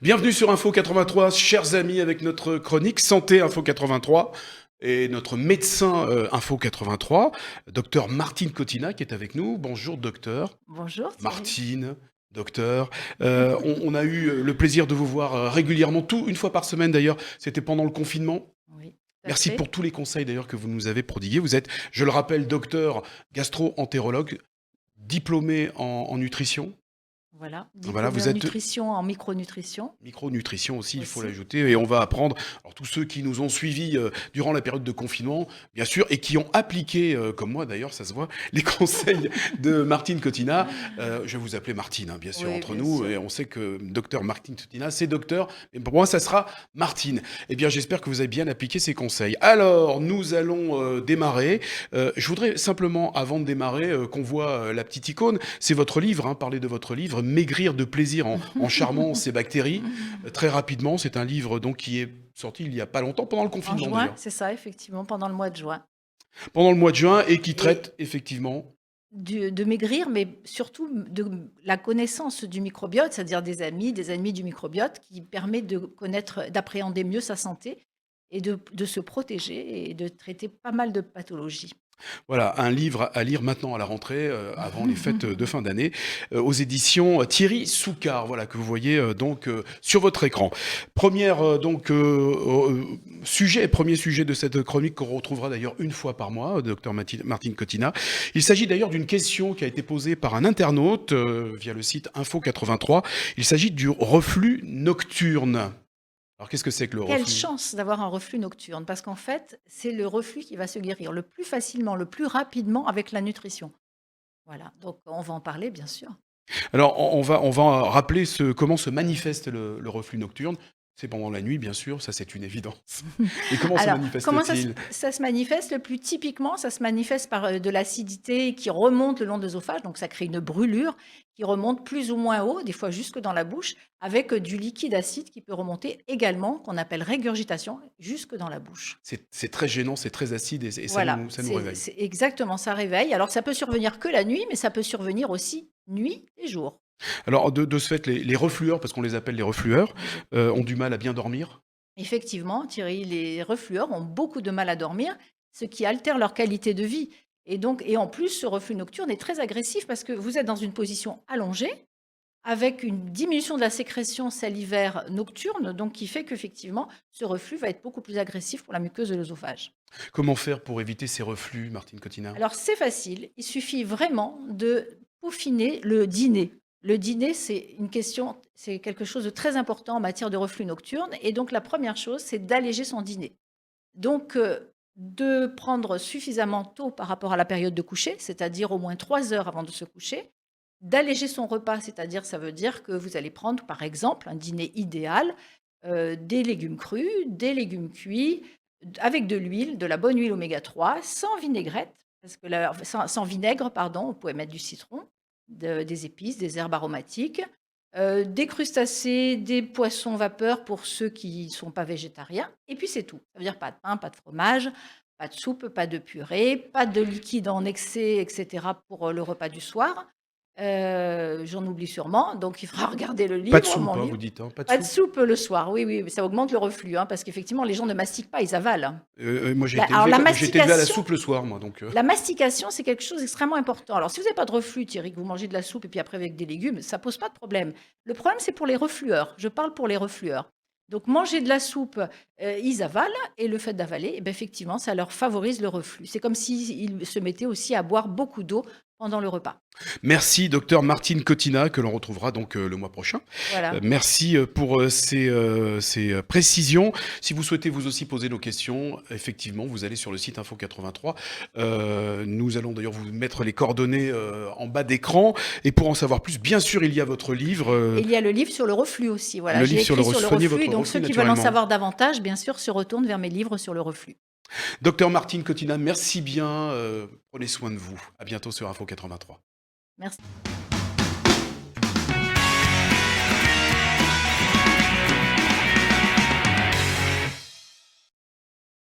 Bienvenue sur Info 83, chers amis, avec notre chronique Santé Info 83 et notre médecin Info 83, docteur Martine Cottina, qui est avec nous. Bonjour docteur. Bonjour Thierry. Martine, docteur. On a eu le plaisir de vous voir régulièrement, une fois par semaine d'ailleurs. C'était pendant le confinement. Oui, tout à Merci fait. pour tous les conseils d'ailleurs que vous nous avez prodigués. Vous êtes, je le rappelle, docteur gastro-entérologue, diplômé en nutrition. Voilà, Voilà, diplômé vous en êtes nutrition, en micronutrition micronutrition aussi, il faut aussi. l'ajouter, et on va apprendre, alors tous ceux qui nous ont suivis durant la période de confinement, bien sûr, et qui ont appliqué, comme moi d'ailleurs, ça se voit, les conseils de Martine Cottina. Je vais vous appeler Martine, hein, bien sûr, Oui, entre bien nous, sûr. et on sait que docteur Martine Cottina, c'est docteur, mais pour moi, ça sera Martine. Eh bien, j'espère que vous avez bien appliqué ces conseils. Alors, nous allons démarrer. Je voudrais simplement, avant de démarrer, qu'on voit la petite icône. C'est votre livre, hein, parlez de votre livre, Maigrir de plaisir en charmant ces bactéries. Très rapidement, c'est un livre donc qui est sorti il y a pas longtemps, pendant le En confinement juin, d'ailleurs. c'est ça, effectivement, pendant le mois de juin. Pendant le mois de juin et qui Et traite effectivement. de maigrir, mais surtout de la connaissance du microbiote, c'est-à-dire des ennemis du microbiote, qui permet de connaître, d'appréhender mieux sa santé et de se protéger et de traiter pas mal de pathologies. Voilà, un livre à lire maintenant à la rentrée, avant les fêtes de fin d'année, aux éditions Thierry Souccard, voilà, que vous voyez donc sur votre écran. Premier sujet de cette chronique qu'on retrouvera d'ailleurs une fois par mois, docteur Martine Cottina. Il s'agit d'ailleurs d'une question qui a été posée par un internaute via le site Info 83. Il s'agit du reflux nocturne. Alors qu'est-ce que c'est que le Quelle reflux? chance d'avoir un reflux nocturne, parce qu'en fait, c'est le reflux qui va se guérir le plus facilement, le plus rapidement avec la nutrition. Voilà, donc on va en parler, bien sûr. Alors, on va rappeler comment se manifeste le reflux nocturne. C'est pendant la nuit, bien sûr, ça c'est une évidence. Et comment se Alors, comment ça se, manifeste-t-il? ça se manifeste? Le plus typiquement, ça se manifeste par de l'acidité qui remonte le long de l'œsophage, donc ça crée une brûlure qui remonte plus ou moins haut, des fois jusque dans la bouche, avec du liquide acide qui peut remonter également, qu'on appelle régurgitation, jusque dans la bouche. C'est très gênant, c'est très acide et ça Voilà, nous réveille. c'est exactement ça réveille. Alors ça peut survenir que la nuit, mais ça peut survenir aussi nuit et jour. Alors, de ce fait, les reflueurs, parce qu'on les appelle les reflueurs, Oui. ont du mal à bien dormir. Effectivement, Thierry, les reflueurs ont beaucoup de mal à dormir, ce qui altère leur qualité de vie. Et en plus, ce reflux nocturne est très agressif parce que vous êtes dans une position allongée, avec une diminution de la sécrétion salivaire nocturne, donc qui fait qu'effectivement, ce reflux va être beaucoup plus agressif pour la muqueuse de l'œsophage. Comment faire pour éviter ces reflux, Martine Cottina? Alors c'est facile, il suffit vraiment de peaufiner le dîner. Le dîner, c'est une question, c'est quelque chose de très important en matière de reflux nocturne. Et donc la première chose, c'est d'alléger son dîner. Donc, de prendre suffisamment tôt par rapport à la période de coucher, c'est-à-dire au moins 3 heures avant de se coucher. D'alléger son repas, c'est-à-dire ça veut dire que vous allez prendre, par exemple, un dîner idéal, des légumes crus, des légumes cuits, avec de l'huile, de la bonne huile oméga 3, sans vinaigrette, parce que sans vinaigre, pardon, vous pouvez mettre du citron, des épices, des herbes aromatiques, des crustacés, des poissons vapeur pour ceux qui ne sont pas végétariens, et puis c'est tout. Ça veut dire pas de pain, pas de fromage, pas de soupe, pas de purée, pas de liquide en excès, etc. pour le repas du soir. J'en oublie sûrement, donc il faudra regarder le Pas de livre, soupe, mon hein, livre. vous dites, hein, pas de Pas de soupe? soupe le soir, oui, oui, mais ça augmente le reflux, hein, parce qu'effectivement, les gens ne mastiquent pas, ils avalent, hein. Moi, Alors la j'ai été élevé à la mastication, soupe le soir, moi, donc... la mastication, c'est quelque chose d'extrêmement important. Alors, si vous n'avez pas de reflux, Thierry, que vous mangez de la soupe et puis après avec des légumes, ça pose pas de problème. Le problème, c'est pour les reflueurs. Je parle pour les reflueurs. Donc, manger de la soupe, ils avalent, et le fait d'avaler, eh ben, effectivement, ça leur favorise le reflux. C'est comme s'ils se mettaient aussi à boire beaucoup d'eau pendant le repas. Merci, docteur Martine Cottina, que l'on retrouvera donc le mois prochain. Voilà. Merci pour ces précisions. Si vous souhaitez vous aussi poser nos questions, effectivement, vous allez sur le site Info 83. Nous allons d'ailleurs vous mettre les coordonnées en bas d'écran. Et pour en savoir plus, bien sûr, il y a votre livre, Et il y a le livre sur le reflux aussi. Voilà, le j'ai livre sur le écrit sur le soigner reflux, votre donc reflux ceux qui veulent en naturellement. savoir davantage, bien sûr, se retournent vers mes livres sur le reflux. Docteur Martine Cottina, merci bien. Prenez soin de vous. À bientôt sur Info 83. Merci.